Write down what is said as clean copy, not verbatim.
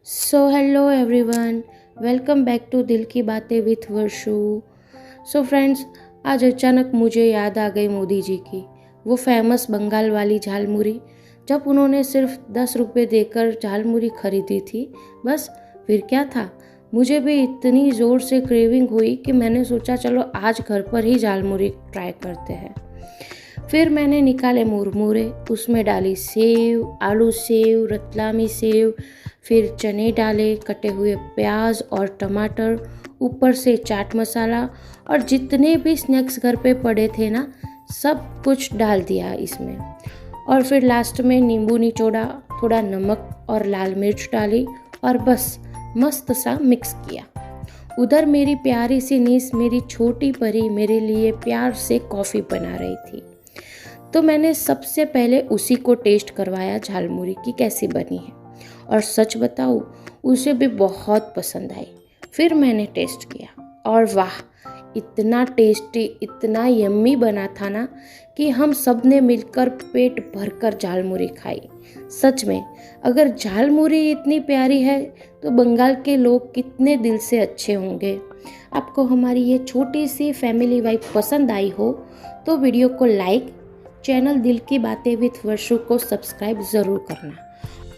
Hello everyone, welcome back to Dil ki बातें with वर्षु। Friends, आज अचानक मुझे याद आ गई मोदी जी की वो फेमस बंगाल वाली झालमुरी, जब उन्होंने सिर्फ 10 रुपये देकर झालमुरी खरीदी थी। बस फिर क्या था, मुझे भी इतनी ज़ोर से क्रेविंग हुई कि मैंने सोचा चलो आज घर पर ही झालमुरी ट्राई करते हैं। फिर मैंने निकाले मुरमुरे, उसमें डाली सेव, आलू सेव, रतलामी सेव, फिर चने डाले, कटे हुए प्याज और टमाटर, ऊपर से चाट मसाला और जितने भी स्नैक्स घर पे पड़े थे ना, सब कुछ डाल दिया इसमें। और फिर लास्ट में नींबू निचोड़ा, थोड़ा नमक और लाल मिर्च डाली और बस मस्त सा मिक्स किया। उधर मेरी प्यारी सी नीस, मेरी छोटी परी, मेरे लिए प्यार से कॉफ़ी बना रही थी। तो मैंने सबसे पहले उसी को टेस्ट करवाया झालमुरी की कैसी बनी है, और सच बताऊँ उसे भी बहुत पसंद आई। फिर मैंने टेस्ट किया और वाह, इतना टेस्टी, इतना यम्मी बना था ना कि हम सब ने मिलकर पेट भरकर झालमुरी खाई। सच में, अगर झालमुरी इतनी प्यारी है तो बंगाल के लोग कितने दिल से अच्छे होंगे। आपको हमारी ये छोटी सी फैमिली वाइब पसंद आई हो तो वीडियो को लाइक, चैनल दिल की बातें विथ वर्षु को सब्सक्राइब ज़रूर करना।